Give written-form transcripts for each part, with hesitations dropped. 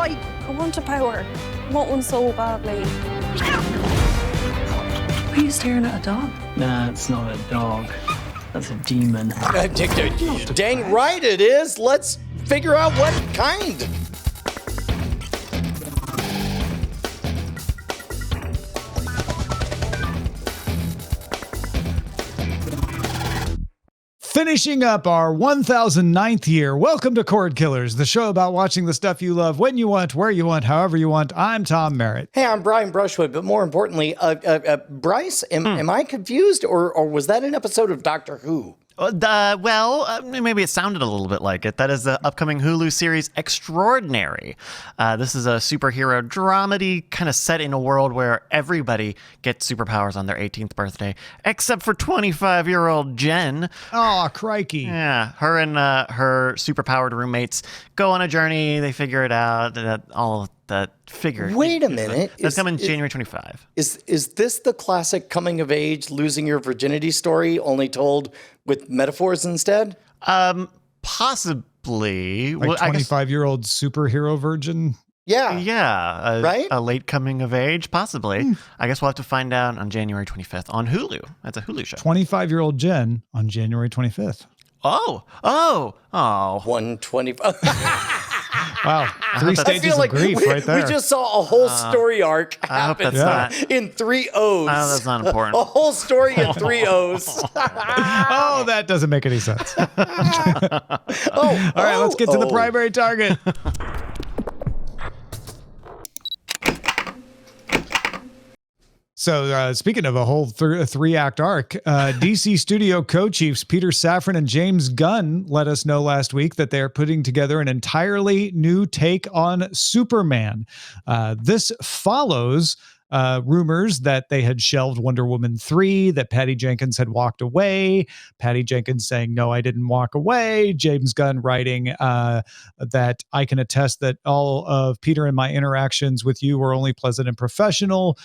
fight. I want a power. I want one so badly. Why are you staring at a dog? Nah, it's not a dog. That's a demon. Dang right it is. Let's figure out what kind. Finishing up our 1009th year, welcome to Cordkillers, the show about watching the stuff you love when you want, where you want, however you want. I'm Tom Merritt. Hey, I'm Brian Brushwood, but more importantly, Bryce, am I confused, or was that an episode of Doctor Who? Maybe it sounded a little bit like it. That is the upcoming Hulu series Extraordinary. This is a superhero dramedy kind of set in a world where everybody gets superpowers on their 18th birthday, except for 25-year-old Jen. Oh, crikey. Yeah, her and her superpowered roommates go on a journey. They figure it out. All of that figure. Wait a minute. That's coming January 25. Is this the classic coming of age, losing your virginity story, only told with metaphors instead? Possibly. Like 25-year-old superhero virgin? Yeah. Right? A late coming of age, possibly. I guess we'll have to find out on January 25th on Hulu. That's a Hulu show. 25-year-old Jen on January 25th. Oh. 125. Wow. 3 stages of grief right there. We just saw a whole story arc happen in 3 O's. That's not important. A whole story in 3 O's. Oh, that doesn't make any sense. All right, let's get to the primary target. So speaking of a whole 3-act arc, DC studio co-chiefs Peter Safran and James Gunn let us know last week that they are putting together an entirely new take on Superman. This follows rumors that they had shelved Wonder Woman 3, that Patty Jenkins had walked away, Patty Jenkins saying, no, I didn't walk away, James Gunn writing that I can attest that all of Peter and my interactions with you were only pleasant and professional.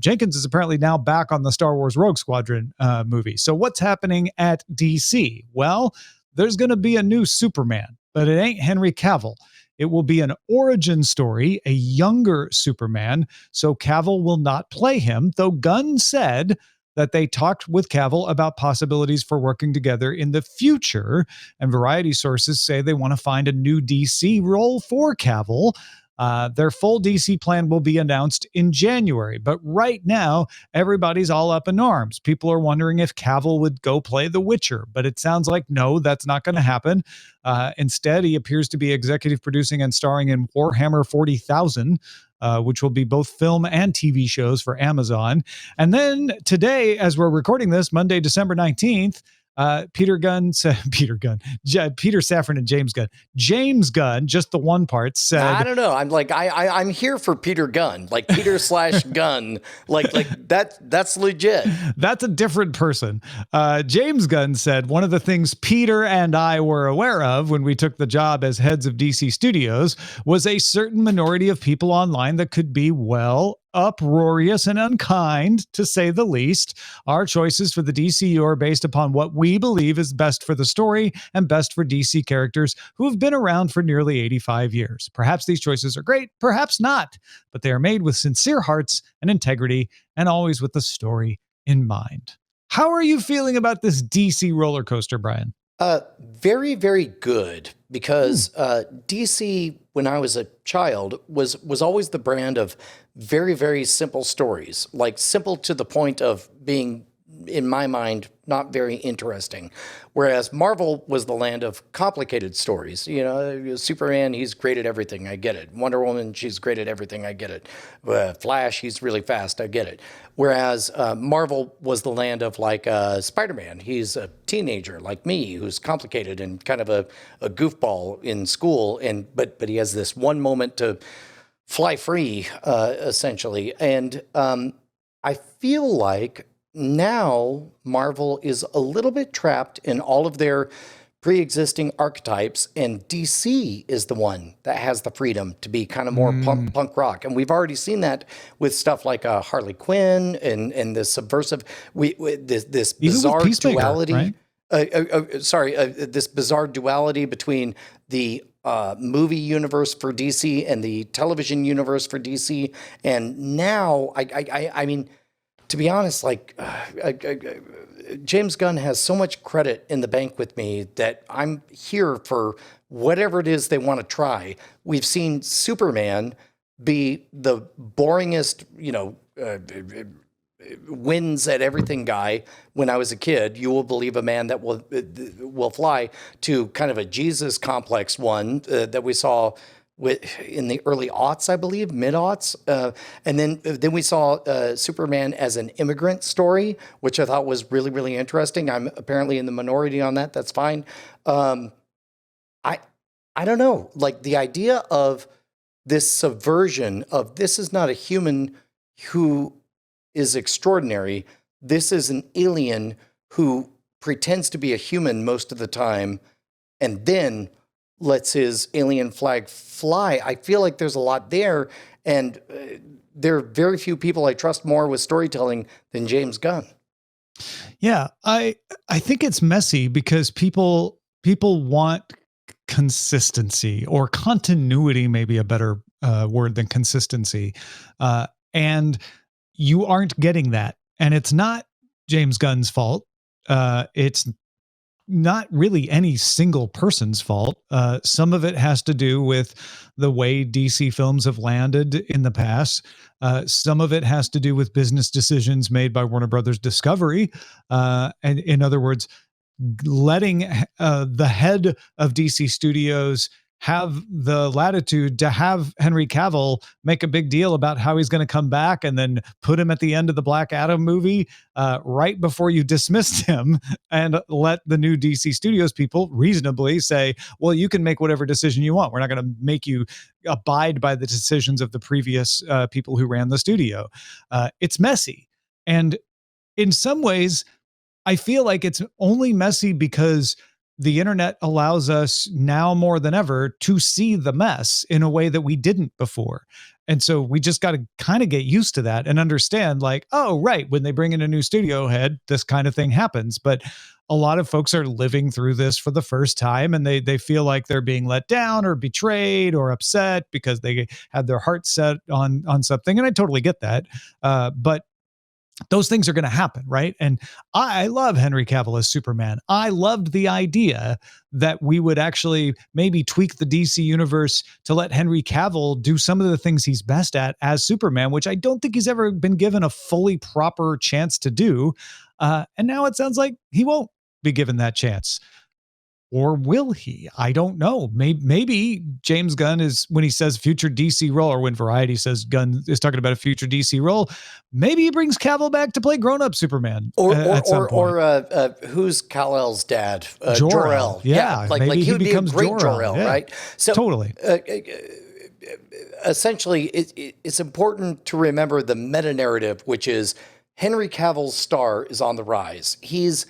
Jenkins is apparently now back on the Star Wars Rogue Squadron movie. So what's happening at DC? Well, there's going to be a new Superman, but it ain't Henry Cavill. It will be an origin story, a younger Superman, so Cavill will not play him, though Gunn said that they talked with Cavill about possibilities for working together in the future, and Variety sources say they want to find a new DC role for Cavill. Their full DC plan will be announced in January, but right now, everybody's all up in arms. People are wondering if Cavill would go play The Witcher, but it sounds like no, that's not going to happen. Instead, he appears to be executive producing and starring in Warhammer 40,000, which will be both film and TV shows for Amazon. And then today, as we're recording this, Monday, December 19th, Peter Safran and James Gunn, just the one part, said, I don't know. I'm here for Peter Gunn, like Peter / Gunn, like that's legit. That's a different person. James Gunn said, one of the things Peter and I were aware of when we took the job as heads of DC Studios was a certain minority of people online that could be, well, uproarious and unkind, to say the least. Our choices for the DCU are based upon what we believe is best for the story and best for DC characters who have been around for nearly 85 years. Perhaps these choices are great, perhaps not, but they are made with sincere hearts and integrity and always with the story in mind. How are you feeling about this DC roller coaster, Brian? Very, very good, because DC, when I was a child, was always the brand of very, very simple stories, like simple to the point of being, in my mind, not very interesting. Whereas Marvel was the land of complicated stories. You know, Superman, he's great at everything, I get it. Wonder Woman, she's great at everything, I get it. Flash, he's really fast, I get it. Whereas Marvel was the land of, like, Spider-Man. He's a teenager like me who's complicated and kind of a goofball in school, but he has this one moment to fly free, essentially. And I feel like now Marvel is a little bit trapped in all of their pre-existing archetypes, and DC is the one that has the freedom to be kind of more punk rock. And we've already seen that with stuff like Harley Quinn and this subversive, this bizarre duality. Right? this bizarre duality between the movie universe for DC and the television universe for DC. And now, I mean, to be honest, like James Gunn has so much credit in the bank with me that I'm here for whatever it is they want to try. We've seen Superman be the boringest, wins at everything guy when I was a kid. You will believe a man that will fly, to kind of a Jesus complex one that we saw in the early aughts, I believe, mid-aughts. And then we saw Superman as an immigrant story, which I thought was really, really interesting. I'm apparently in the minority on that. That's fine. I don't know. Like, the idea of this subversion of, this is not a human who is extraordinary. This is an alien who pretends to be a human most of the time and then lets his alien flag fly. I feel like there's a lot there, and there are very few people I trust more with storytelling than James Gunn. Yeah, I think it's messy because people want consistency, or continuity, maybe a better word than consistency. And you aren't getting that. And it's not James Gunn's fault. It's not really any single person's fault. Some of it has to do with the way DC films have landed in the past. Some of it has to do with business decisions made by Warner Brothers Discovery. And in other words, letting the head of DC Studios have the latitude to have Henry Cavill make a big deal about how he's going to come back, and then put him at the end of the Black Adam movie right before you dismissed him, and let the new DC Studios people reasonably say, well, you can make whatever decision you want. We're not going to make you abide by the decisions of the previous people who ran the studio. It's messy. And in some ways, I feel like it's only messy because the internet allows us now more than ever to see the mess in a way that we didn't before. And so we just got to kind of get used to that and understand, like, oh, right, when they bring in a new studio head, this kind of thing happens. But a lot of folks are living through this for the first time, and they feel like they're being let down or betrayed or upset because they had their heart set on something. And I totally get that. But those things are going to happen, right? And I love Henry Cavill as Superman. I loved the idea that we would actually maybe tweak the DC universe to let Henry Cavill do some of the things he's best at as Superman, which I don't think he's ever been given a fully proper chance to do. And now it sounds like he won't be given that chance. Or will he? I don't know. Maybe James Gunn is, when he says future DC role, or when Variety says Gunn is talking about a future DC role, maybe he brings Cavill back to play grown-up Superman. Or who's Kal-El's dad? Jor-El. Yeah, like he would be a great Jor-El, yeah. right? So totally. Essentially, it's important to remember the meta-narrative, which is Henry Cavill's star is on the rise. He's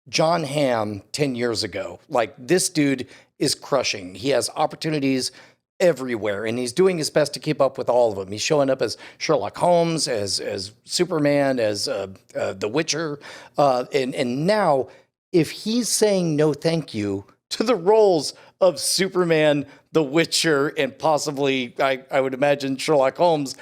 John Hamm 10 years ago. Like, this dude is crushing. He has opportunities everywhere, and he's doing his best to keep up with all of them. He's showing up as Sherlock Holmes, as Superman, as The Witcher. And now, if he's saying no thank you to the roles of Superman, The Witcher, and possibly, I would imagine, Sherlock Holmes,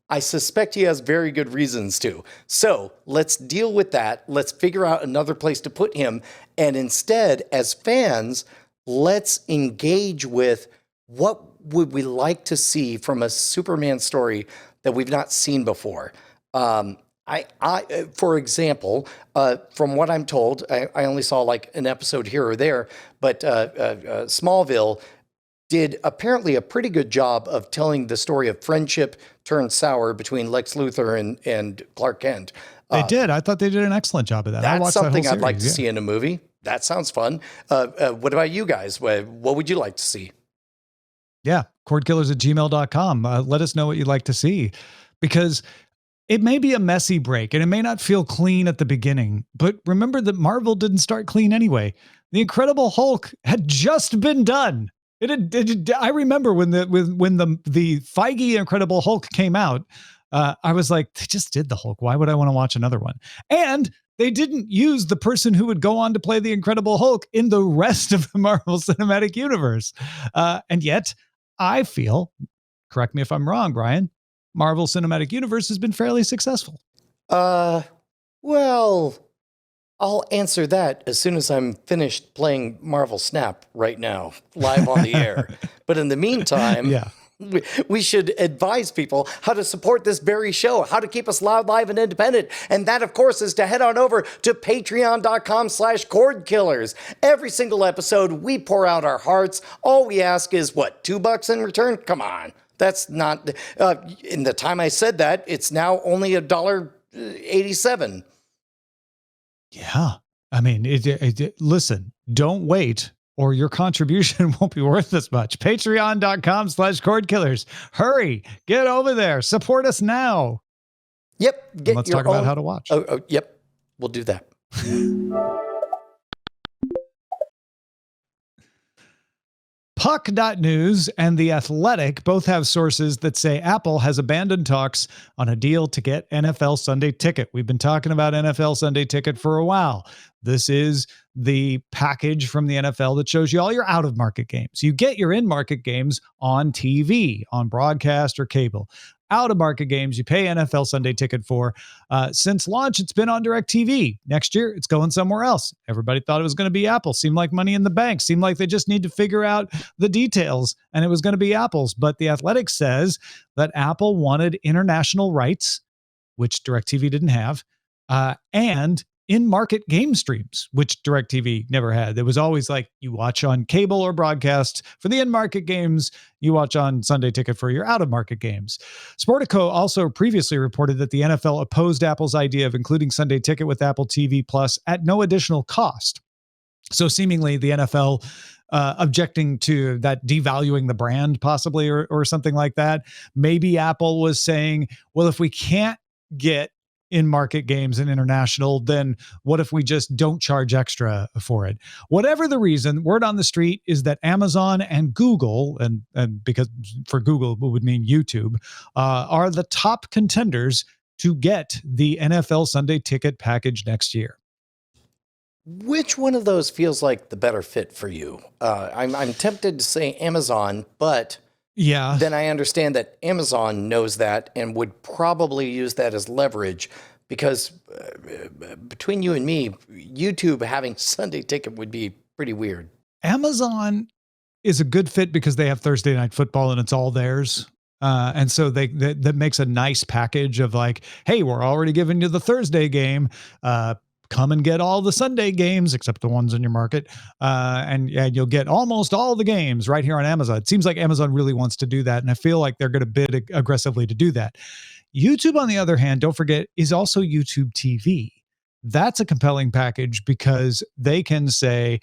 I suspect he has very good reasons to. So let's deal with that. Let's figure out another place to put him. And instead, as fans, let's engage with what would we like to see from a Superman story that we've not seen before. For example, from what I'm told, I only saw like an episode here or there, but Smallville did apparently a pretty good job of telling the story of friendship turned sour between Lex Luthor and Clark Kent. They did. I thought they did an excellent job of that. That's something I'd like to see in a movie. That sounds fun. What about you guys? What would you like to see? Yeah, cordkillers@gmail.com. Let us know what you'd like to see, because it may be a messy break and it may not feel clean at the beginning, but remember that Marvel didn't start clean anyway. The Incredible Hulk had just been done. I remember when the Feige Incredible Hulk came out, I was like, they just did the Hulk. Why would I want to watch another one? And They didn't use the person who would go on to play the Incredible Hulk in the rest of the Marvel Cinematic Universe. And yet, I feel, correct me if I'm wrong, Brian, Marvel Cinematic Universe has been fairly successful. Well, I'll answer that as soon as I'm finished playing Marvel Snap right now, live on the air. But in the meantime, we should advise people how to support this very show, how to keep us loud, live, and independent. And that, of course, is to head on over to patreon.com/Cordkillers. Every single episode, we pour out our hearts. All we ask is, what, $2 in return? Come on. That's not, in the time I said that, it's now only $1.87. Yeah. I mean, listen, don't wait or your contribution won't be worth as much. Patreon.com/Cordkillers. Hurry, get over there. Support us now. Yep. Let's talk about how to watch. Yep. We'll do that. Puck.News and The Athletic both have sources that say Apple has abandoned talks on a deal to get NFL Sunday Ticket. We've been talking about NFL Sunday Ticket for a while. This is the package from the NFL that shows you all your out-of-market games. You get your in-market games on TV, on broadcast or cable. Out-of-market games you pay NFL Sunday Ticket for. Since launch, it's been on DirecTV. Next year, it's going somewhere else. Everybody thought it was going to be Apple. Seemed like money in the bank. Seemed like they just need to figure out the details, and it was going to be Apple's. But The Athletic says that Apple wanted international rights, which DirecTV didn't have, and in-market game streams, which DirecTV never had. It was always like you watch on cable or broadcast for the in-market games, you watch on Sunday Ticket for your out-of-market games. Sportico also previously reported that the NFL opposed Apple's idea of including Sunday Ticket with Apple TV Plus at no additional cost. So seemingly the NFL objecting to that, devaluing the brand possibly, or something like that. Maybe Apple was saying, well, if we can't get in-market games and international, then what if we just don't charge extra for it? Whatever the reason, word on the street is that Amazon and Google, and because for Google it would mean YouTube, are the top contenders to get the NFL Sunday Ticket package next year. Which one of those feels like the better fit for you? I'm tempted to say Amazon, but yeah, then I understand that Amazon knows that and would probably use that as leverage, because between you and me, YouTube having Sunday Ticket would be pretty weird. Amazon is a good fit because they have Thursday Night Football and it's all theirs. And so that makes a nice package of like, hey, we're already giving you the Thursday game. Come and get all the Sunday games, except the ones in your market. And you'll get almost all the games right here on Amazon. It seems like Amazon really wants to do that. And I feel like they're going to bid aggressively to do that. YouTube, on the other hand, don't forget, is also YouTube TV. That's a compelling package because they can say,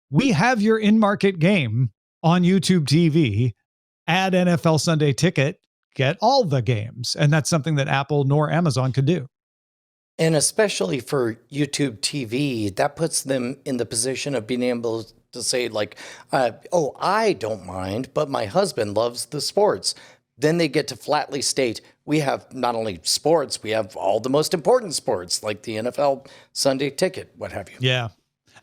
we have your in-market game on YouTube TV, add NFL Sunday Ticket, get all the games. And that's something that Apple nor Amazon could do. And especially for YouTube TV, that puts them in the position of being able to say like, I don't mind, but my husband loves the sports. Then they get to flatly state, we have not only sports, we have all the most important sports, like the NFL Sunday Ticket, what have you. Yeah.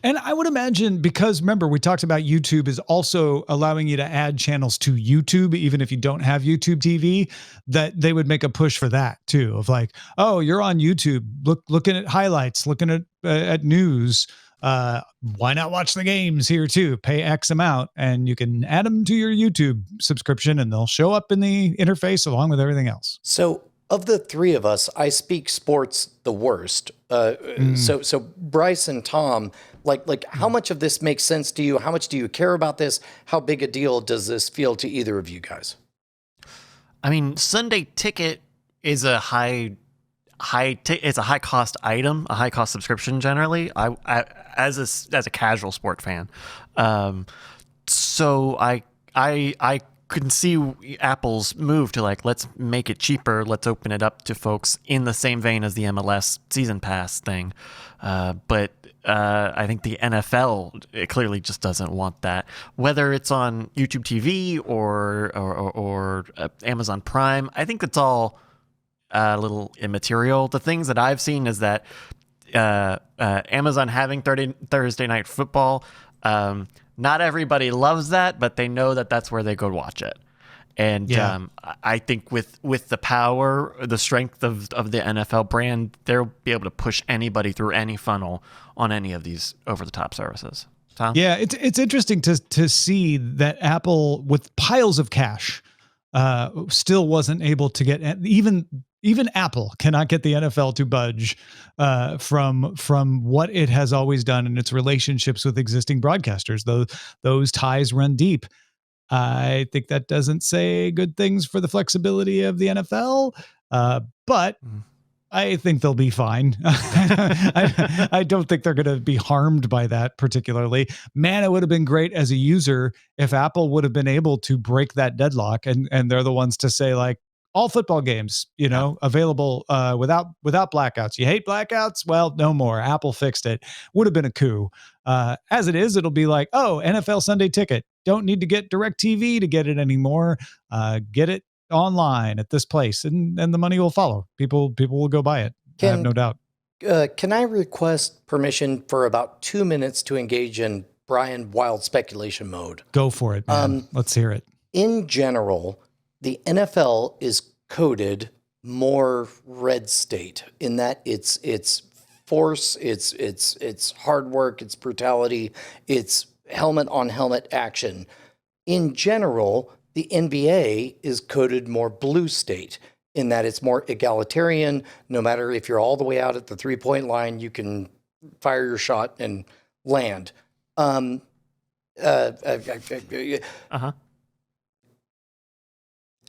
And I would imagine, because remember, we talked about YouTube is also allowing you to add channels to YouTube, even if you don't have YouTube TV, that they would make a push for that too, of like, oh, you're on YouTube, looking at highlights, looking at news. Why not watch the games here too? Pay X amount and you can add them to your YouTube subscription and they'll show up in the interface along with everything else. So of the three of us, I speak sports the worst. So Bryce and Tom, like how much of this makes sense to you? How much do you care about this? How big a deal does this feel to either of you guys? I mean, Sunday Ticket is a it's a high cost item, a high cost subscription generally. I as a casual sport fan, so I couldn't see Apple's move to like, let's make it cheaper, let's open it up to folks in the same vein as the MLS season pass thing. But I think the NFL, it clearly just doesn't want that. Whether it's on YouTube TV or Amazon Prime, I think it's all a little immaterial. The things that I've seen is that Amazon having Thursday Night Football. Not everybody loves that, but they know that that's where they go watch it. And I think with the power, the strength of the NFL brand, they'll be able to push anybody through any funnel on any of these over-the-top services. Tom? Yeah, it's interesting to see that Apple, with piles of cash, still wasn't able to get even Apple cannot get the NFL to budge from what it has always done in its relationships with existing broadcasters. Those ties run deep. I think that doesn't say good things for the flexibility of the NFL, but I think they'll be fine. I don't think they're going to be harmed by that particularly. Man, it would have been great as a user if Apple would have been able to break that deadlock, and they're the ones to say, like, all football games, available without blackouts. You hate blackouts? Well, no more. Apple fixed it. Would have been a coup. As it is, it'll be like, oh, NFL Sunday Ticket. Don't need to get DirecTV to get it anymore. Get it online at this place, and the money will follow. People will go buy it. I have no doubt. Can I request permission for about 2 minutes to engage in Brian Wild speculation mode? Go for it, man. Let's hear it. In general, the NFL is coded more red state in that it's force, it's hard work, it's brutality, it's helmet on helmet action. In general, the NBA is coded more blue state in that it's more egalitarian. No matter if you're all the way out at the 3-point line, you can fire your shot and land.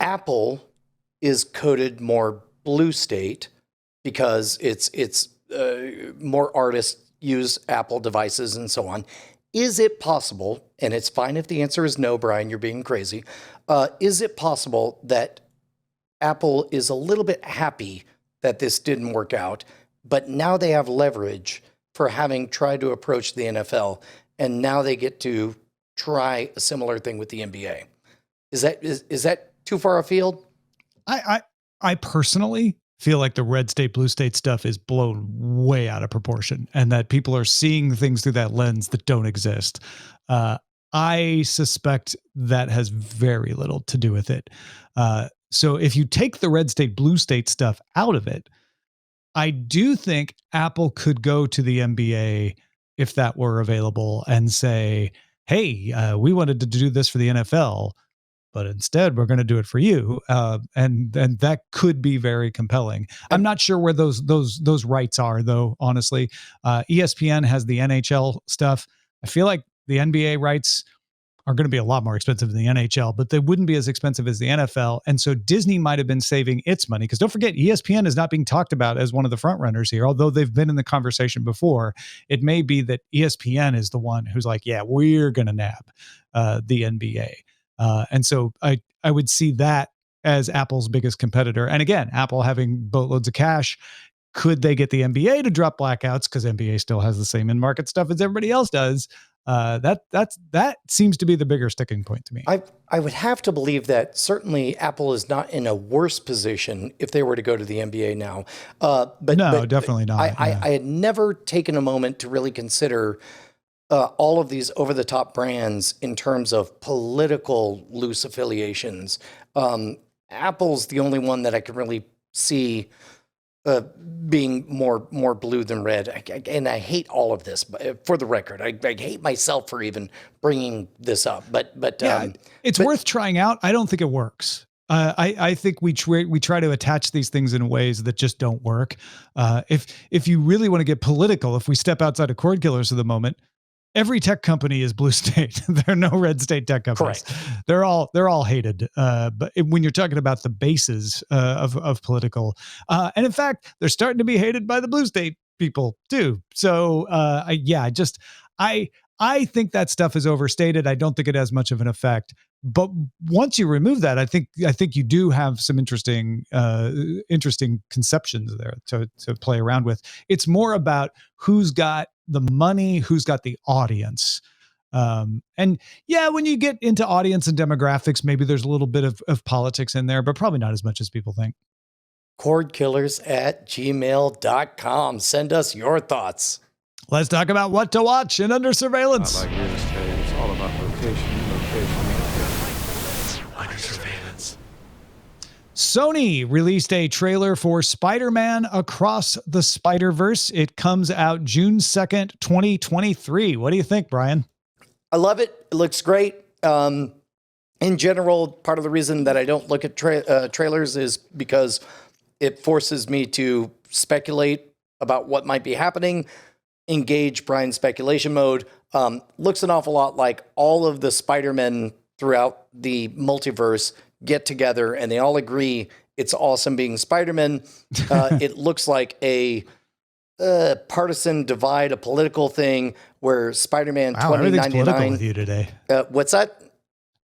Apple is coded more blue state because it's more artists use Apple devices and so on. Is it possible, and it's fine if the answer is no, Brian, you're being crazy. Is it possible that Apple is a little bit happy that this didn't work out, but now they have leverage for having tried to approach the NFL, and now they get to try a similar thing with the NBA? Is that too far afield? I personally feel like the red state, blue state stuff is blown way out of proportion, and that people are seeing things through that lens that don't exist. I suspect that has very little to do with it. So if you take the red state, blue state stuff out of it, I do think Apple could go to the NBA if that were available and say, hey, we wanted to do this for the NFL, but instead we're going to do it for you. And that could be very compelling. I'm not sure where those rights are, though, honestly. ESPN has the NHL stuff. I feel like the NBA rights are going to be a lot more expensive than the NHL, but they wouldn't be as expensive as the NFL. And so Disney might have been saving its money, because don't forget, ESPN is not being talked about as one of the front runners here, although they've been in the conversation before. It may be that ESPN is the one who's like, yeah, we're going to nab the NBA. And so I would see that as Apple's biggest competitor. And again, Apple having boatloads of cash, could they get the NBA to drop blackouts? Because NBA still has the same in-market stuff as everybody else does. That seems to be the bigger sticking point to me. I would have to believe that certainly Apple is not in a worse position if they were to go to the NBA now. But definitely not. I had never taken a moment to really consider all of these over-the-top brands in terms of political loose affiliations. Apple's the only one that I can really see being more blue than red. And I hate all of this, but for the record, I hate myself for even bringing this up. But it's worth trying out. I don't think it works. I think we try to attach these things in ways that just don't work. If you really want to get political, if we step outside of Cordkillers for the moment, every tech company is blue state. There are no red state tech companies. Correct. They're all hated. But when you're talking about the bases of political, and in fact, they're starting to be hated by the blue state people too. So I think that stuff is overstated. I don't think it has much of an effect. But once you remove that, I think you do have some interesting conceptions there to play around with. It's more about who's got the money, who's got the audience. And yeah, when you get into audience and demographics, maybe there's a little bit of politics in there, but probably not as much as people think. cordkillers@gmail.com. Send us your thoughts. Let's talk about what to watch and Under Surveillance. Like Dennis tell you, it's all about location. Under surveillance. Sony released a trailer for Spider-Man Across the Spider-Verse. It comes out June 2nd, 2023. What do you think, Brian? I love it. It looks great. In general, part of the reason that I don't look at trailers is because it forces me to speculate about what might be happening, engage Brian's speculation mode. Looks an awful lot like all of the Spider-Men throughout the multiverse get together and they all agree it's awesome being Spider-Man. It looks like a partisan divide, a political thing where Spider-Man Wow, everything's political 2099. with you today. What's that?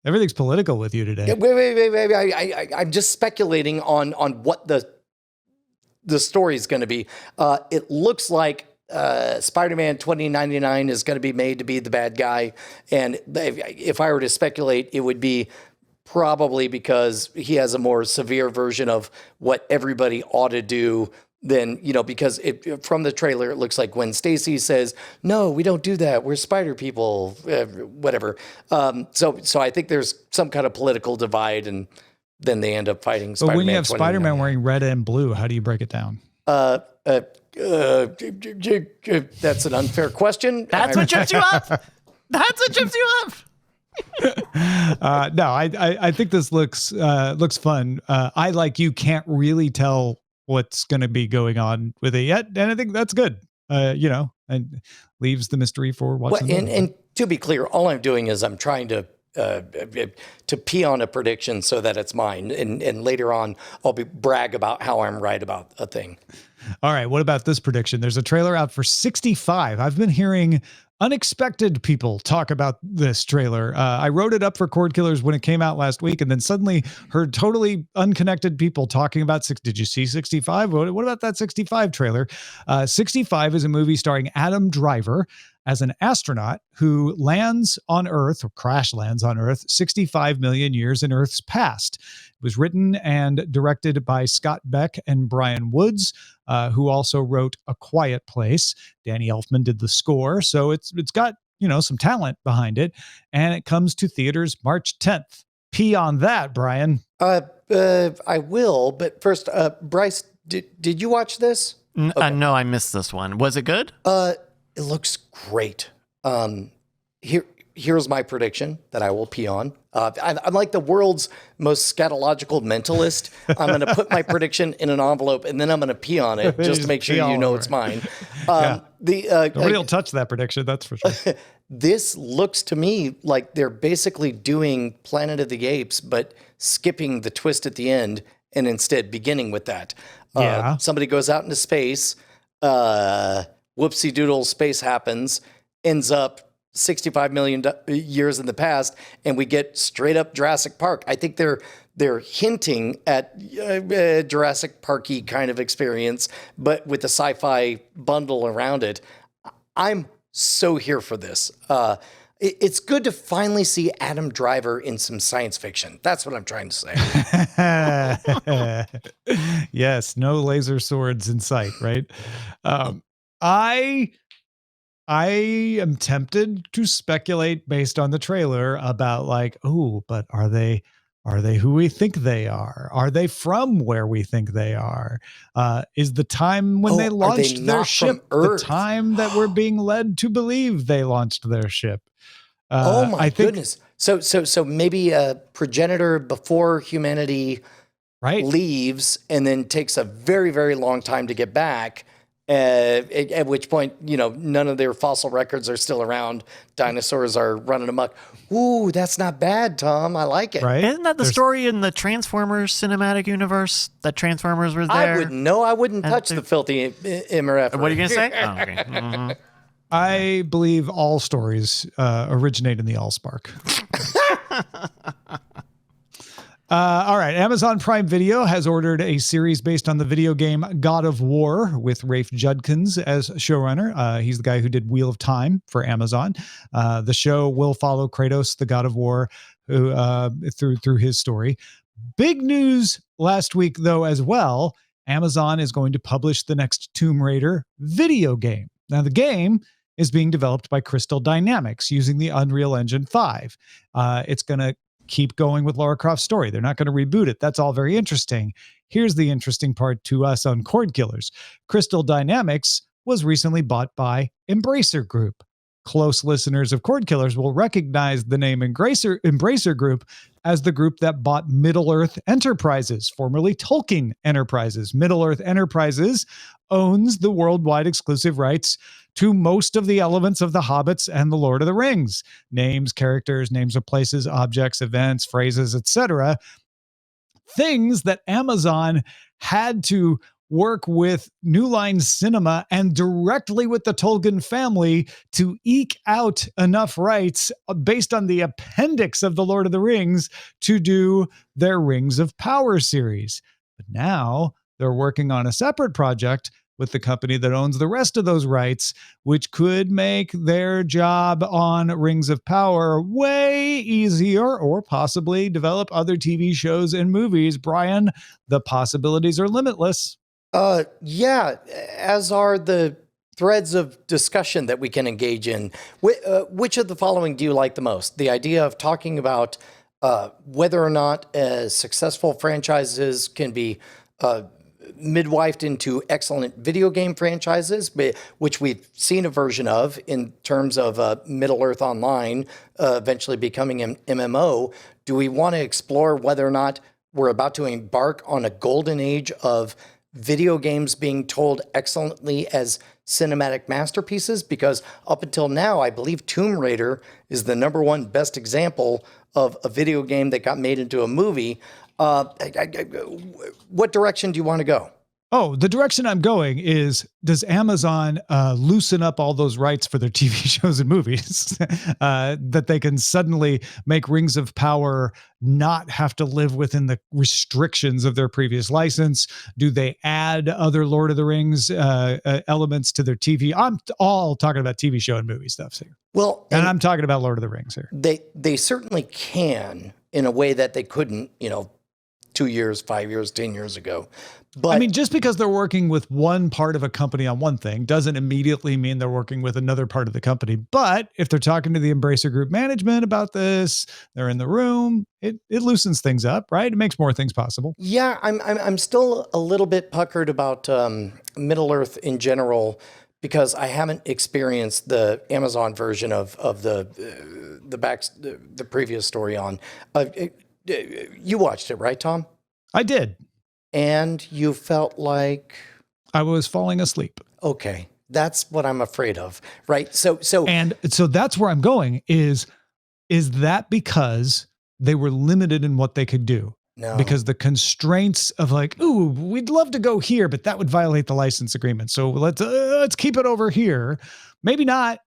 Everything's political with you today. Wait. I'm just speculating on what the story is going to be. It looks like Spider-Man 2099 is going to be made to be the bad guy. And if I were to speculate, it would be probably because he has a more severe version of what everybody ought to do than, because from the trailer, it looks like Gwen Stacy says, no, we don't do that. We're spider people, whatever. So I think there's some kind of political divide and then they end up fighting But Spider-Man. when you have 2099. Spider-Man wearing red and blue, how do you break it down? That's an unfair question. That's what trips you up. That's what trips you up. No, I think this looks fun. I, like you, can't really tell what's going to be going on with it yet, and I think that's good. And leaves the mystery for watching. Well, and to be clear, all I'm doing is I'm trying to pee on a prediction so that it's mine, and later on I'll brag about how I'm right about a thing. All right, what about this prediction? There's a trailer out for 65. I've been hearing unexpected people talk about this trailer. I wrote it up for Cordkillers when it came out last week, and then suddenly heard totally unconnected people talking about Did you see 65? What about that 65 trailer? 65 is a movie starring Adam Driver as an astronaut who lands on Earth, or crash lands on Earth, 65 million years in Earth's past. It was written and directed by Scott Beck and Brian Woods, who also wrote A Quiet Place. Danny Elfman did the score, so it's got some talent behind it, and it comes to theaters March 10th. Pee on that, Brian. I will, but first, Bryce, did you watch this? Okay. No, I missed this one. Was it good? It looks great. Here's my prediction that I will pee on. I'm like the world's most scatological mentalist. I'm going to put my prediction in an envelope and then I'm going to pee on it just to make sure you know it's mine. Nobody will touch that prediction, that's for sure. This looks to me like they're basically doing Planet of the Apes, but skipping the twist at the end and instead beginning with that. Somebody goes out into space, whoopsie doodle, space happens, ends up 65 million years in the past, and we get straight up Jurassic Park. I think they're hinting at Jurassic Parky kind of experience, but with the sci-fi bundle around it. I'm so here for this. It's good to finally see Adam Driver in some science fiction. That's what I'm trying to say. Yes, no laser swords in sight, right? I am tempted to speculate based on the trailer about but are they who we think they are? Are they from where we think they are? Is the time when they launched their ship the time that we're being led to believe they launched their ship? Oh my goodness. So maybe a progenitor before humanity leaves and then takes a very, very long time to get back. At which point, none of their fossil records are still around. Dinosaurs are running amok. Ooh, that's not bad, Tom. I like it. Right? Isn't that the story in the Transformers cinematic universe? That Transformers was there? I wouldn't know. I wouldn't touch the filthy MRF. What are you going to say? Oh, okay. Mm-hmm. I believe all stories originate in the Allspark. All right. Amazon Prime Video has ordered a series based on the video game God of War with Rafe Judkins as showrunner. He's the guy who did Wheel of Time for Amazon. The show will follow Kratos, the God of War, who through his story. Big news last week, though, as well. Amazon is going to publish the next Tomb Raider video game. Now, the game is being developed by Crystal Dynamics using the Unreal Engine 5. It's going to keep going with Lara Croft's story. They're not going to reboot it. That's all very interesting. Here's the interesting part to us on Cordkillers. Crystal Dynamics was recently bought by Embracer Group. Close listeners of Cordkillers will recognize the name Embracer Group as the group that bought Middle-earth Enterprises, formerly Tolkien Enterprises. Middle-earth Enterprises owns the worldwide exclusive rights to most of the elements of The Hobbits and The Lord of the Rings. Names, characters, names of places, objects, events, phrases, etc. Things that Amazon had to work with New Line Cinema and directly with the Tolkien family to eke out enough rights based on the appendix of The Lord of the Rings to do their Rings of Power series. But now they're working on a separate project with the company that owns the rest of those rights, which could make their job on Rings of Power way easier, or possibly develop other TV shows and movies. Brian, the possibilities are limitless. Yeah, as are the threads of discussion that we can engage in. Which of the following do you like the most? The idea of talking about whether or not successful franchises can be midwifed into excellent video game franchises, which we've seen a version of in terms of Middle-earth Online eventually becoming an MMO. Do we want to explore whether or not we're about to embark on a golden age of video games being told excellently as cinematic masterpieces? Because up until now, I believe Tomb Raider is the #1 best example of a video game that got made into a movie. What direction do you want to go? Oh, the direction I'm going is, does Amazon loosen up all those rights for their TV shows and movies that they can suddenly make Rings of Power not have to live within the restrictions of their previous license? Do they add other Lord of the Rings elements to their TV? I'm all talking about TV show and movie stuff here. Well, and I'm talking about Lord of the Rings here. They certainly can in a way that they couldn't, 2 years, 5 years, 10 years ago. But I mean, just because they're working with one part of a company on one thing doesn't immediately mean they're working with another part of the company. But if they're talking to the Embracer Group management about this, they're in the room, it loosens things up, right? It makes more things possible. Yeah, I'm still a little bit puckered about Middle-earth in general, because I haven't experienced the Amazon version of the previous story on. You watched it, right, Tom? I did. And you felt like I was falling asleep. Okay, that's what I'm afraid of, right? So that's where I'm going. Is that because they were limited in what they could do? No. Because the constraints of like, ooh, we'd love to go here, but that would violate the license agreement. So let's keep it over here. Maybe not.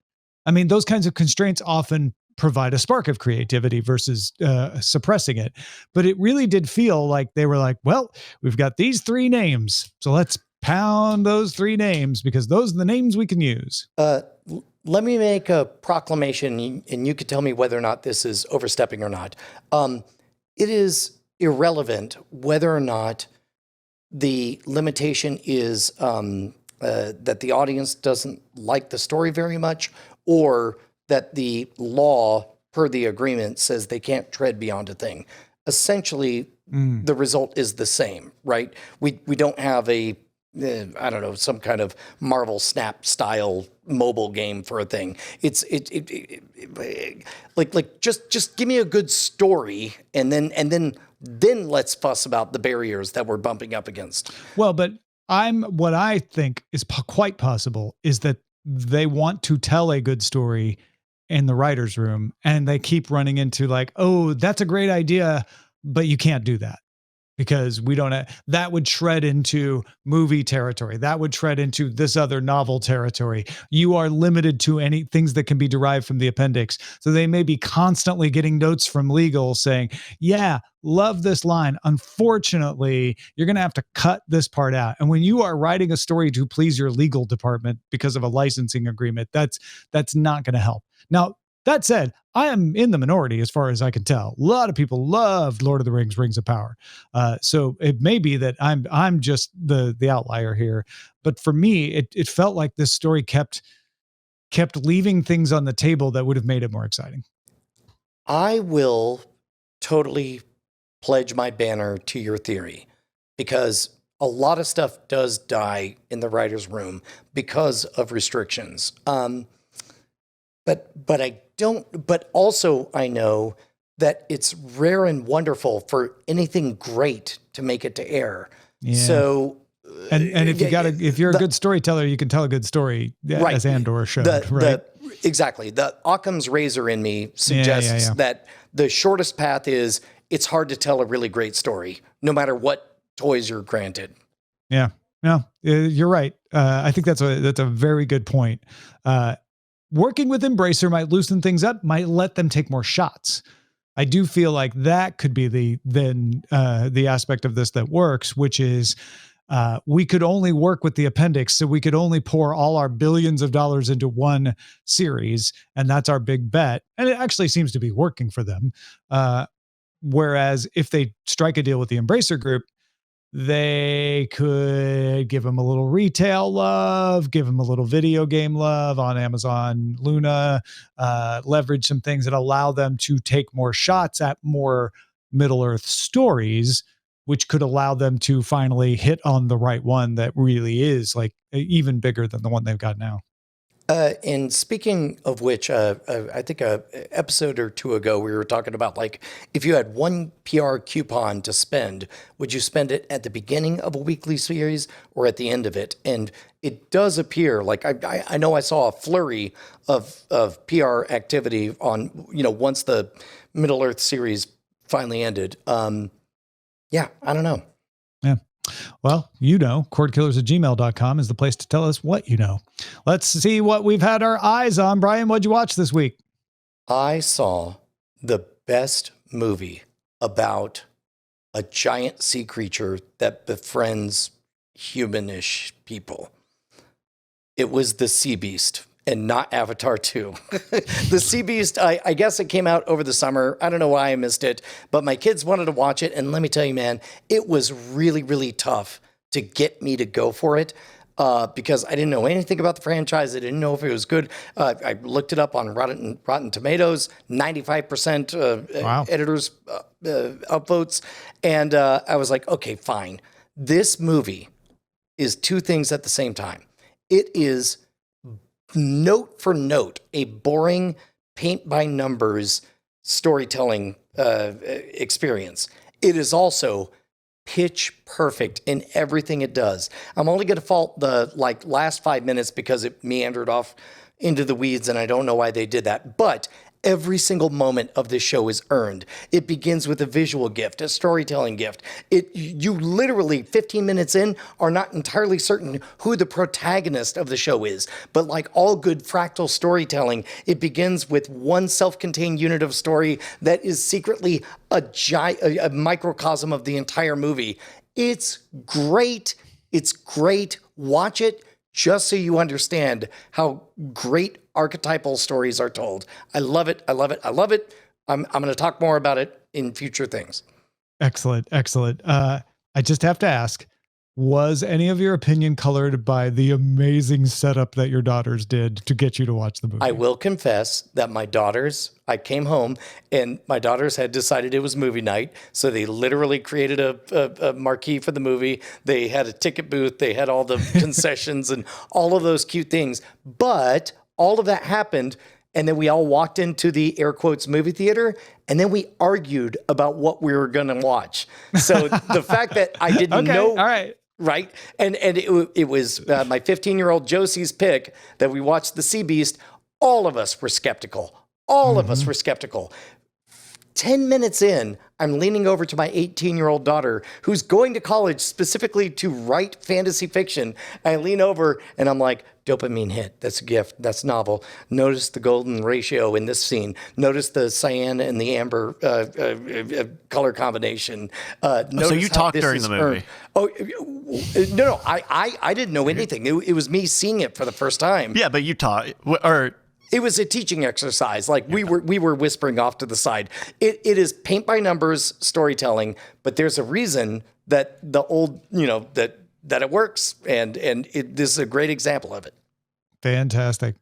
I mean, those kinds of constraints often provide a spark of creativity versus suppressing it. But it really did feel like they were like, well, we've got these 3 names, so let's pound those 3 names because those are the names we can use. Let me make a proclamation, and you could tell me whether or not this is overstepping or not. It is irrelevant whether or not the limitation is that the audience doesn't like the story very much, or that the law per the agreement says they can't tread beyond a thing. Essentially, the result is the same, right? We don't have I don't know, some kind of Marvel Snap style mobile game for a thing. It's just give me a good story, and then let's fuss about the barriers that we're bumping up against. Well, but what I think is quite possible is that they want to tell a good story in the writer's room, and they keep running into like, oh, that's a great idea, but you can't do that because we don't that would tread into movie territory. That would tread into this other novel territory. You are limited to any things that can be derived from the appendix. So they may be constantly getting notes from legal saying, yeah, love this line. Unfortunately, you're going to have to cut this part out. And when you are writing a story to please your legal department because of a licensing agreement, that's not going to help. Now, That said, I am in the minority as far as I can tell. A lot of people loved Lord of the Rings, Rings of Power. So it may be that I'm just the outlier here. But for me, it felt like this story kept leaving things on the table that would have made it more exciting. I will totally pledge my banner to your theory, because a lot of stuff does die in the writer's room because of restrictions. But I don't, but also I know that it's rare and wonderful for anything great to make it to air. Yeah. So, and if you're a good storyteller, you can tell a good story, right, as Andor showed, right? Exactly. The Occam's razor in me suggests that the shortest path is it's hard to tell a really great story, no matter what toys you're granted. Yeah, no, you're right. I think that's a very good point. Working with Embracer might loosen things up, might let them take more shots. I do feel like that could be the aspect of this that works, which is we could only work with the appendix, so we could only pour all our billions of dollars into one series, and that's our big bet. And it actually seems to be working for them. Whereas if they strike a deal with the Embracer Group, they could give them a little retail love, give them a little video game love on Amazon Luna, leverage some things that allow them to take more shots at more Middle-earth stories, which could allow them to finally hit on the right one that really is like even bigger than the one they've got now. And speaking of which, I think a episode or two ago, we were talking about, like, if you had one PR coupon to spend, would you spend it at the beginning of a weekly series or at the end of it? And it does appear like I know I saw a flurry of PR activity on, once the Middle Earth series finally ended. Yeah, I don't know. Yeah. Well, cordkillers@gmail.com is the place to tell us what you know. Let's see what we've had our eyes on. Brian, what'd you watch this week? I saw the best movie about a giant sea creature that befriends humanish people. It was The Sea Beast, and not Avatar 2. The Sea Beast, I guess it came out over the summer. I don't know why I missed it, but my kids wanted to watch it. And let me tell you, man, it was really, really tough to get me to go for it because I didn't know anything about the franchise. I didn't know if it was good. I looked it up on Rotten Tomatoes, 95% wow. editors upvotes. And I was like, okay, fine. This movie is two things at the same time. It is note for note a boring paint by numbers storytelling experience. It is also pitch perfect in everything it does. I'm only going to fault the last 5 minutes because it meandered off into the weeds and I don't know why they did that. But every single moment of this show is earned. It begins with a visual gift, a storytelling gift. You literally 15 minutes in are not entirely certain who the protagonist of the show is. But like all good fractal storytelling, it begins with one self-contained unit of story that is secretly a microcosm of the entire movie. It's great. It's great. Watch it just so you understand how great archetypal stories are told. I love it. I love it. I love it. I'm going to talk more about it in future things. Excellent. Excellent. I just have to ask, was any of your opinion colored by the amazing setup that your daughters did to get you to watch the movie? I will confess that I came home and my daughters had decided it was movie night. So they literally created a marquee for the movie. They had a ticket booth. They had all the concessions and all of those cute things. But all of that happened. And then we all walked into the air quotes movie theater and then we argued about what we were going to watch. So the fact that I didn't know. All right. Right. And it was my 15-year-old Josie's pick that we watched The Sea Beast. All of us were skeptical. All of us were skeptical. 10 minutes in, I'm leaning over to my 18-year-old daughter who's going to college specifically to write fantasy fiction. I lean over and I'm like, dopamine hit. That's a gift. That's novel. Notice the golden ratio in this scene. Notice the cyan and the amber color combination. So you talked during the movie? Earned. Oh, no. I didn't know anything. It was me seeing it for the first time. Yeah, but you talked, or It was a teaching exercise. Like we were whispering off to the side. It is paint by numbers storytelling, but there's a reason that the old, that it works. And this is a great example of it. Fantastic.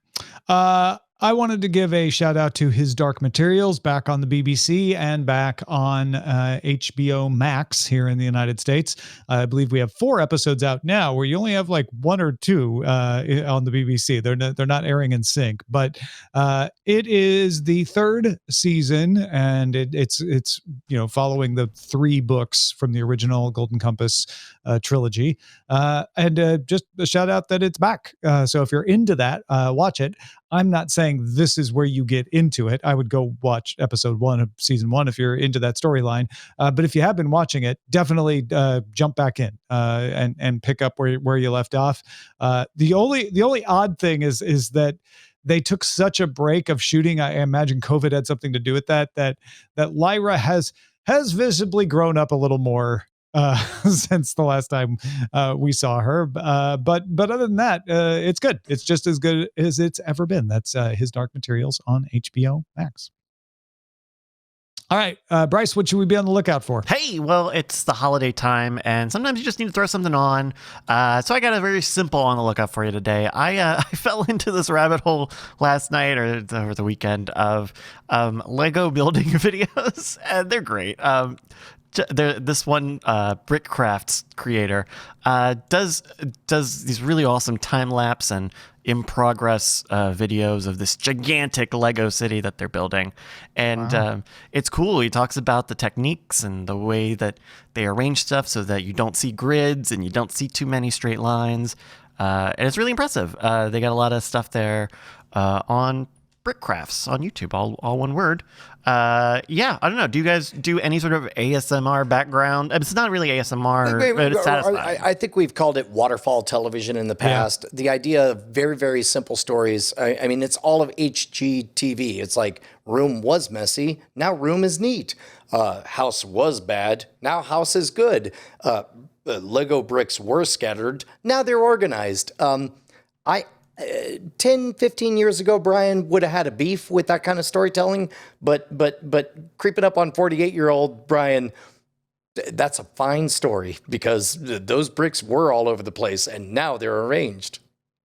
I wanted to give a shout out to His Dark Materials back on the BBC and back on HBO Max here in the United States. I believe we have 4 episodes out now where you only have like 1 or 2 on the BBC. They're not airing in sync, but it is the 3rd season, and it's following the 3 books from the original Golden Compass trilogy. And just a shout out that it's back. So if you're into that, watch it. I'm not saying this is where you get into it. I would go watch episode 1 of season 1 if you're into that storyline. But if you have been watching it, definitely jump back in and pick up where you left off. The only odd thing is that they took such a break of shooting. I imagine COVID had something to do with that Lyra has visibly grown up a little more since the last time we saw her. But other than that, it's good. It's just as good as it's ever been. That's His Dark Materials on HBO Max. All right, Bryce, what should we be on the lookout for? Hey, well, it's the holiday time, and sometimes you just need to throw something on. So I got a very simple on the lookout for you today. I fell into this rabbit hole last night or over the weekend of Lego building videos, and they're great. This one Brickcrafts creator does these really awesome time lapse and in progress videos of this gigantic Lego city that they're building, and it's cool. He talks about the techniques and the way that they arrange stuff so that you don't see grids and you don't see too many straight lines, and it's really impressive. They got a lot of stuff there on Brickcrafts on YouTube, all one word. I don't know. Do you guys do any sort of ASMR background? It's not really ASMR, but it's satisfying. I think we've called it waterfall television in the past. Yeah. The idea of very, very simple stories. I mean, it's all of HGTV. It's like room was messy. Now room is neat. House was bad. Now house is good. Lego bricks were scattered. Now they're organized. 10, 15 years ago, Brian would have had a beef with that kind of storytelling, but creeping up on 48-year-old Brian, that's a fine story because those bricks were all over the place and now they're arranged.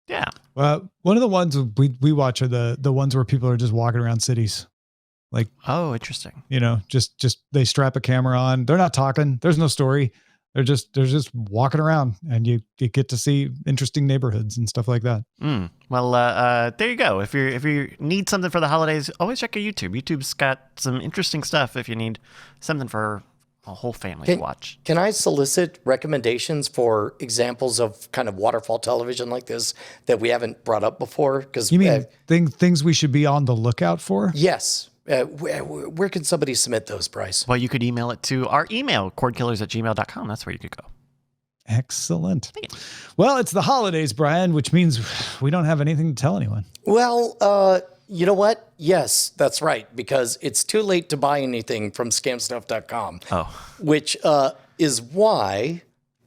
Yeah. Well, one of the ones we watch are the ones where people are just walking around cities. Like, oh, interesting. Just they strap a camera on. They're not talking. There's no story. They're just walking around, and you get to see interesting neighborhoods and stuff like that. Well, there you go. If you need something for the holidays, always check out YouTube. YouTube's got some interesting stuff if you need something for a whole family to watch. Can I solicit recommendations for examples of kind of waterfall television like this that we haven't brought up before? Because you mean things we should be on the lookout for? Yes. Where can somebody submit those, Bryce? Well, you could email it to our email, cordkillers@gmail.com. That's where you could go. Excellent. Well, it's the holidays, Brian, which means we don't have anything to tell anyone. Well, you know what? Yes, that's right, because it's too late to buy anything from scamstuff.com. Oh. Which is why,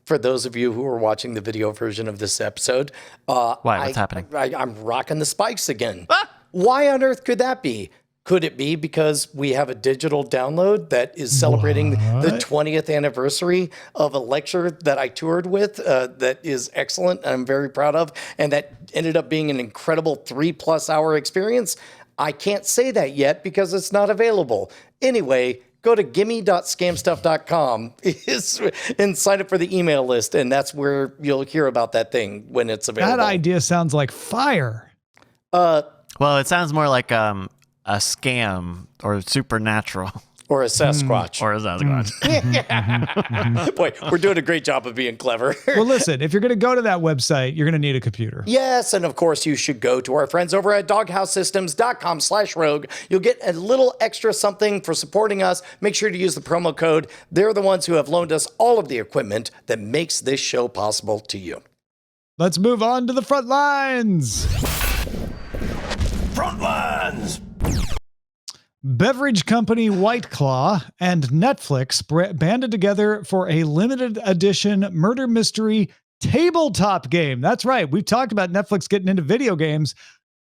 for those of you who are watching the video version of this episode, why? What's happening? I'm rocking the spikes again. Ah! Why on earth could that be? Could it be because we have a digital download that is celebrating the 20th anniversary of a lecture that I toured with that is excellent and I'm very proud of, and that ended up being an incredible 3+ hour experience? I can't say that yet because it's not available. Anyway, go to gimme.scamstuff.com and sign up for the email list, and that's where you'll hear about that thing when it's available. That idea sounds like fire. Well, it sounds more like a scam or supernatural. Or a Sasquatch. Or a Sasquatch. Boy, we're doing a great job of being clever. Well, listen, if you're going to go to that website, you're going to need a computer. Yes, and of course you should go to our friends over at doghousesystems.com/rogue. You'll get a little extra something for supporting us. Make sure to use the promo code. They're the ones who have loaned us all of the equipment that makes this show possible to you. Let's move on to the front lines. Front lines. Beverage company White Claw and Netflix banded together for a limited edition murder mystery tabletop game. That's right. We've talked about Netflix getting into video games.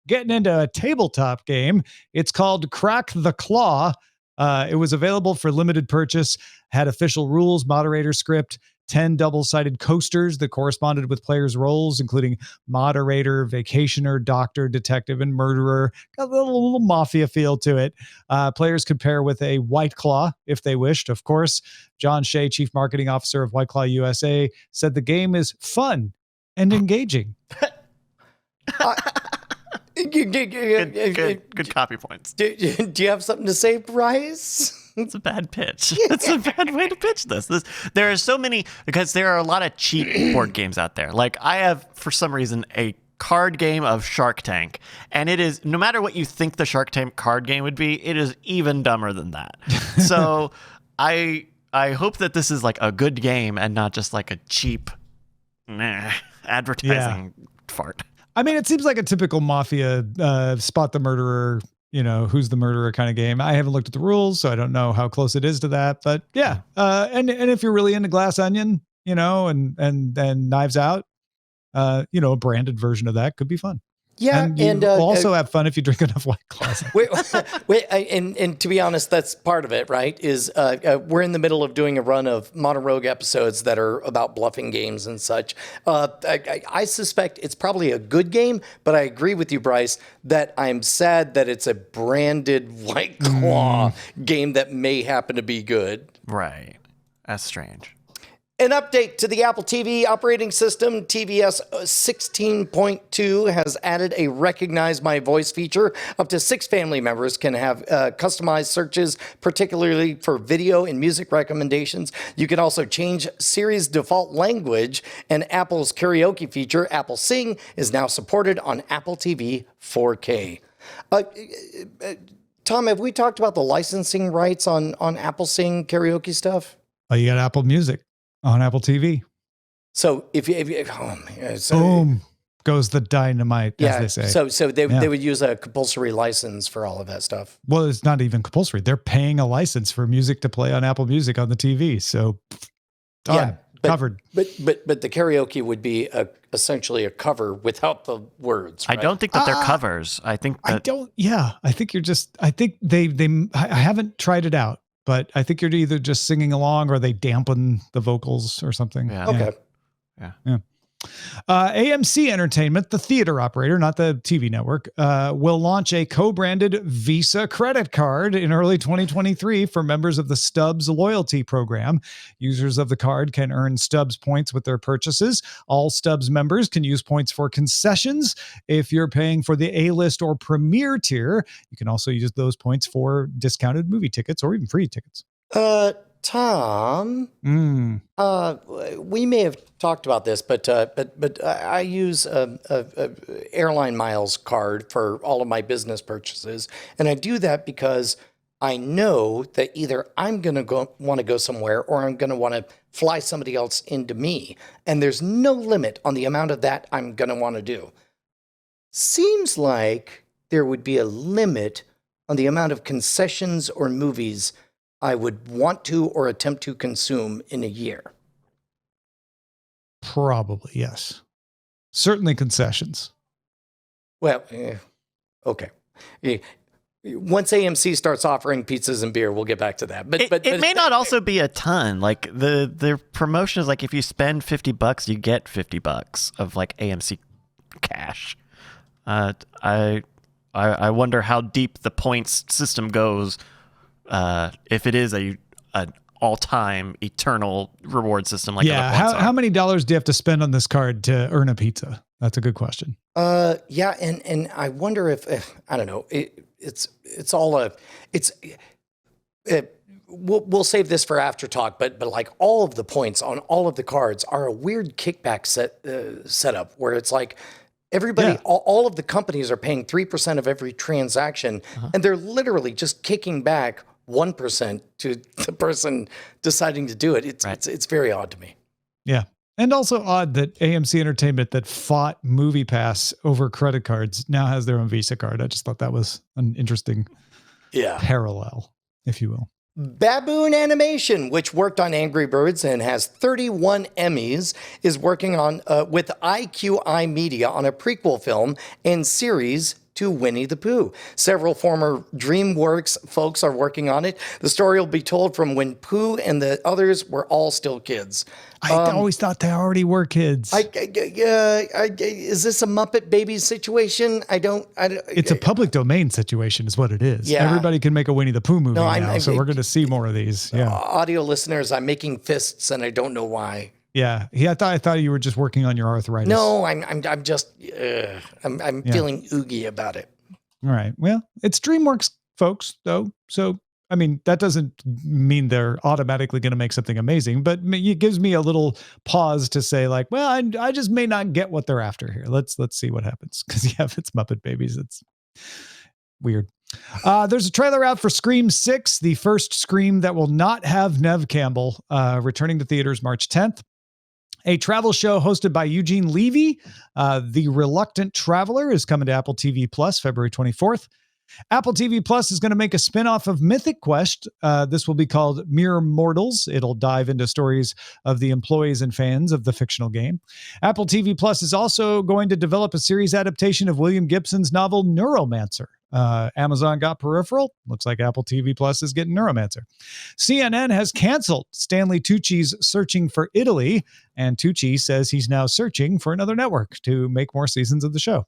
getting into a tabletop game. It's called Crack the Claw. It was available for limited purchase, had official rules, moderator script, 10 double-sided coasters that corresponded with players' roles, including moderator, vacationer, doctor, detective, and murderer. Got a little mafia feel to it. Players could pair with a White Claw if they wished, of course. John Shea, Chief Marketing Officer of White Claw USA, said the game is fun and engaging. Good copy points. Do you have something to say, Bryce? It's a bad pitch. It's a bad way to pitch this. There are so many, because there are a lot of cheap board games out there. Like I have, for some reason, a card game of Shark Tank, and it is, no matter what you think the Shark Tank card game would be, it is even dumber than that. So I hope that this is like a good game and not just like a cheap advertising fart. I mean, it seems like a typical mafia spot the murderer, who's the murderer kind of game. I haven't looked at the rules, so I don't know how close it is to that. But yeah, and if you're really into Glass Onion, and Knives Out, a branded version of that could be fun. Yeah, and also have fun if you drink enough White Claws. And to be honest, that's part of it, right? Is we're in the middle of doing a run of Mono Rogue episodes that are about bluffing games and such. I suspect it's probably a good game, but I agree with you, Bryce, that I'm sad that it's a branded White Claw game that may happen to be good. Right. That's strange. An update to the Apple TV operating system, tvOS 16.2 has added a Recognize My Voice feature. Up to 6 family members can have customized searches, particularly for video and music recommendations. You can also change Siri's default language, and Apple's karaoke feature, Apple Sing, is now supported on Apple TV 4K. Tom, have we talked about the licensing rights on Apple Sing karaoke stuff? Oh, you got Apple Music on Apple TV. So if you boom goes the dynamite, as they say. So they would use a compulsory license for all of that stuff. Well, it's not even compulsory. They're paying a license for music to play on Apple Music on the TV. So done. Covered. But the karaoke would be essentially a cover without the words. Right? I don't think that they're covers. I think that I think you're just, I think I haven't tried it out, but I think you're either just singing along or they dampen the vocals or something. Yeah. Okay. Yeah. AMC Entertainment, the theater operator, not the TV network, will launch a co-branded Visa credit card in early 2023 for members of the Stubbs loyalty program. Users of the card can earn Stubbs points with their purchases. All Stubbs members can use points for concessions. If you're paying for the A-list or premier tier, you can also use those points for discounted movie tickets or even free tickets. Tom, we may have talked about this, but I use a airline miles card for all of my business purchases, and I do that because I know that either I'm going to want to go somewhere or I'm going to want to fly somebody else into me, and there's no limit on the amount of that I'm going to want to do. Seems like there would be a limit on the amount of concessions or movies I would want to or attempt to consume in a year. Probably, yes. Certainly concessions. Well, okay. Once AMC starts offering pizzas and beer, we'll get back to that. But it may not also be a ton. Like the promotion is like if you spend $50, you get $50 of like AMC cash. I wonder how deep the points system goes. If it is an all-time eternal reward system like how many dollars do you have to spend on this card to earn a pizza? That's a good question. And I wonder if I don't know. We'll save this for after talk. But like all of the points on all of the cards are a weird kickback setup where it's like. Everybody, all of the companies are paying 3% of every transaction, and they're literally just kicking back 1% to the person deciding to do it. It's very odd to me. Yeah. And also odd that AMC Entertainment that fought MoviePass over credit cards now has their own Visa card. I just thought that was an interesting parallel, if you will. Baboon Animation, which worked on Angry Birds and has 31 Emmys, is working on with IQI Media on a prequel film and series to Winnie the Pooh. Several former DreamWorks folks are working on it. The story will be told from when Pooh and the others were all still kids. I always thought they already were kids. Is this a Muppet Babies situation? It's a public domain situation is what it is. Yeah. Everybody can make a Winnie the Pooh movie No, so we're going to see more of these. Yeah. Audio listeners, I'm making fists and I don't know why. Yeah. I thought you were just working on your arthritis. No, I'm just feeling oogie about it. All right. Well, it's DreamWorks folks though. So, I mean, that doesn't mean they're automatically going to make something amazing, but it gives me a little pause to say like, well, I just may not get what they're after here. Let's see what happens. Cause if it's Muppet Babies, it's weird. There's a trailer out for Scream 6, the first Scream that will not have Nev Campbell, returning to theaters March 10th. A travel show hosted by Eugene Levy, The Reluctant Traveler, is coming to Apple TV Plus February 24th. Apple TV Plus is going to make a spinoff of Mythic Quest. This will be called Mere Mortals. It'll dive into stories of the employees and fans of the fictional game. Apple TV Plus is also going to develop a series adaptation of William Gibson's novel Neuromancer. Amazon got Peripheral. Looks like Apple TV Plus is getting Neuromancer. CNN has canceled Stanley Tucci's Searching for Italy, and Tucci says he's now searching for another network to make more seasons of the show.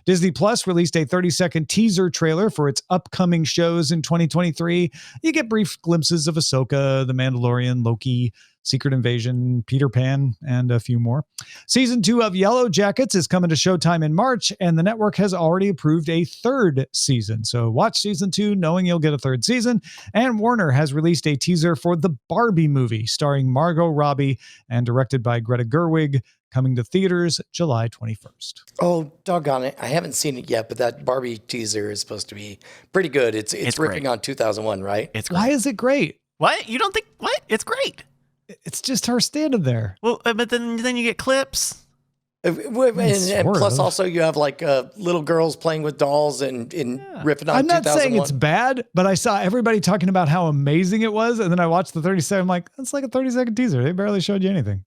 Disney Plus released a 30-second teaser trailer for its upcoming shows in 2023. You get brief glimpses of Ahsoka, The Mandalorian, Loki, Secret Invasion, Peter Pan, and a few more. Season 2 of Yellow Jackets is coming to Showtime in March, and the network has already approved a third season. So watch season 2 knowing you'll get a third season. And Warner has released a teaser for the Barbie movie starring Margot Robbie and directed by Greta Gerwig, coming to theaters July 21st. Oh, doggone it. I haven't seen it yet, but that Barbie teaser is supposed to be pretty good. It's ripping on 2001, right? It's great. Why is it great? What? You don't think, what? It's great. It's just her standing there. Well, but then you get clips. And plus also you have like little girls playing with dolls and ripping on 2001. I'm not saying it's bad, but I saw everybody talking about how amazing it was. And then I watched the 30-second, I'm like, that's like a 30-second teaser. They barely showed you anything.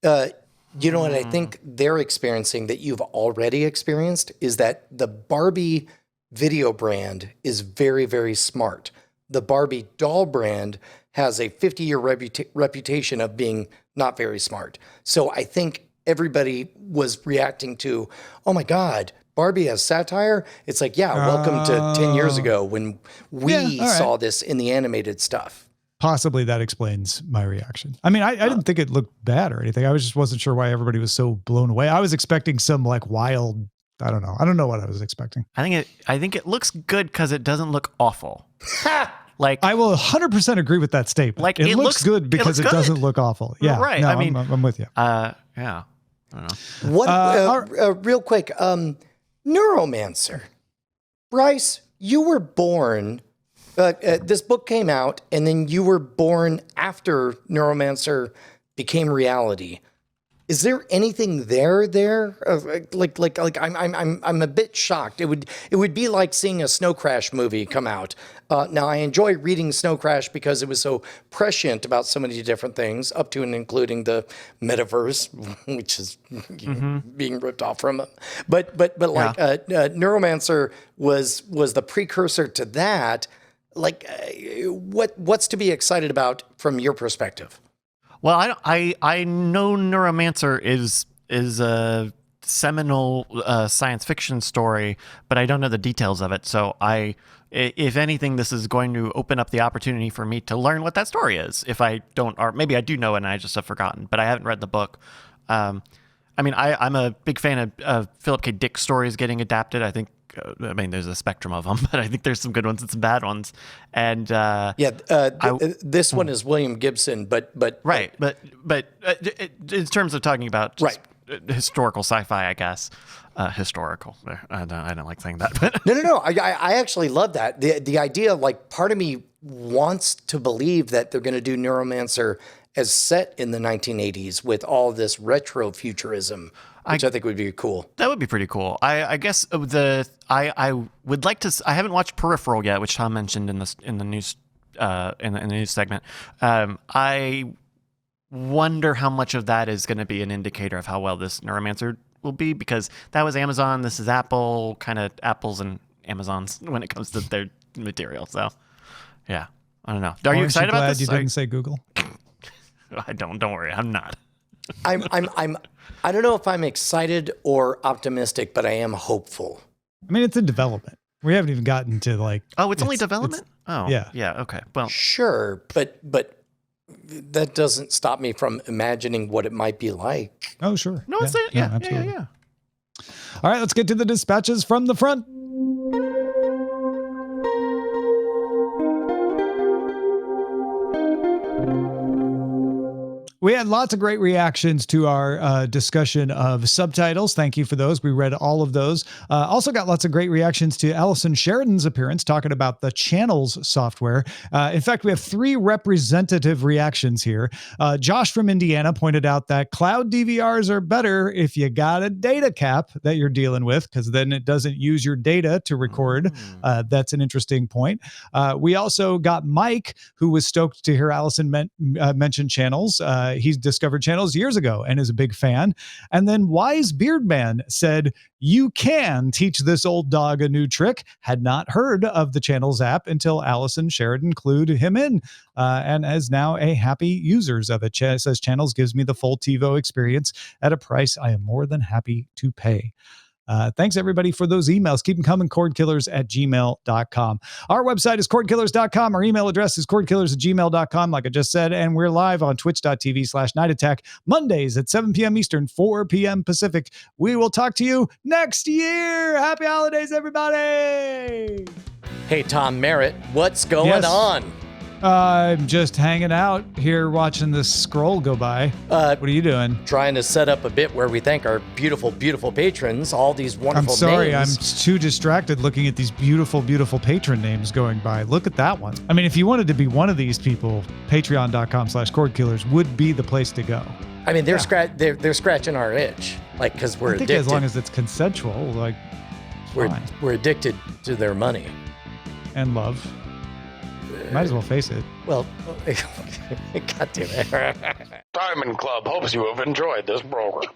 You know what I think they're experiencing that you've already experienced is that the Barbie video brand is very, very smart. The Barbie doll brand has a 50-year reputation of being not very smart. So I think everybody was reacting to, oh my God, Barbie has satire? It's like, yeah, welcome to 10 years ago when we saw this in the animated stuff. Possibly that explains my reaction. I mean, I didn't think it looked bad or anything. I just wasn't sure why everybody was so blown away. I was expecting some like wild, I don't know. I don't know what I was expecting. I think it looks good because it doesn't look awful. Like I will 100% agree with that statement. Like it looks good because it doesn't look awful. Yeah, right. No, I mean, I'm with you. Yeah. I don't know. What? Real quick, Neuromancer. Bryce, you were born. This book came out, and then you were born after Neuromancer became reality. Is there anything there? I'm a bit shocked. It would be like seeing a Snow Crash movie come out. Now I enjoy reading Snow Crash because it was so prescient about so many different things, up to and including the metaverse, which is being ripped off from it. But Neuromancer was the precursor to that. Like, what's to be excited about from your perspective? Well, I know Neuromancer is a seminal science fiction story, but I don't know the details of it. So if anything, this is going to open up the opportunity for me to learn what that story is. If I don't, or maybe I do know and I just have forgotten, but I haven't read the book. I mean, I'm a big fan of Philip K. Dick stories getting adapted. I think, there's a spectrum of them, but I think there's some good ones and some bad ones. And this one is William Gibson, but right, but in terms of talking about historical sci-fi, I guess historical. I don't like saying that, but no. I actually love that the idea. Like, part of me wants to believe that they're going to do Neuromancer as set in the 1980s with all this retro futurism, which I think would be cool. That would be pretty cool. I guess I would like to. I haven't watched Peripheral yet, which Tom mentioned in the news segment. I wonder how much of that is going to be an indicator of how well this Neuromancer will be, because that was Amazon. This is Apple, kind of apples and Amazons when it comes to their material. So, yeah, I don't know. Are you Aren't excited about glad this? You didn't say Google. Don't worry. I'm not. I don't know if I'm excited or optimistic, but I am hopeful. I mean, it's in development. We haven't even gotten to like. Oh, it's only development? Oh, yeah. Yeah. Okay. Well, Sure, but that doesn't stop me from imagining what it might be like. Oh, sure. no, it's absolutely. yeah. All right, let's get to the dispatches from the front. We had lots of great reactions to our discussion of subtitles. Thank you for those. We read all of those. Also got lots of great reactions to Allison Sheridan's appearance talking about the Channels software. In fact, we have 3 representative reactions here. Josh from Indiana pointed out that cloud DVRs are better if you got a data cap that you're dealing with, because then it doesn't use your data to record. That's an interesting point. We also got Mike, who was stoked to hear Allison mention Channels. He's discovered Channels years ago and is a big fan. And then Wise Beardman said, you can teach this old dog a new trick. Had not heard of the Channels app until Allison Sheridan clued him in, and is now a happy user of it. Says Channels gives me the full TiVo experience at a price I am more than happy to pay. Thanks everybody for those emails. Keep them coming. Cordkillers@gmail.com. Our website is cordkillers.com. Our email address is cordkillers@gmail.com, like I just said. And we're live on twitch.tv/Night Attack Mondays at 7 p.m. Eastern, 4 p.m. Pacific. We will talk to you next year. Happy holidays, everybody. Hey, Tom Merritt, what's going on? I'm just hanging out here watching this scroll go by. What are you doing? Trying to set up a bit where we thank our beautiful, beautiful patrons, all these wonderful I'm sorry, names. I'm too distracted looking at these beautiful, beautiful patron names going by. Look at that one. I mean, if you wanted to be one of these people, patreon.com/cordkillers would be the place to go. I mean, they're scratching our itch, like, because we're I think addicted. as long as it's consensual, like, fine. We're addicted to their money. And love. Might as well face it. Well, God damn it. Diamond Club hopes you have enjoyed this program.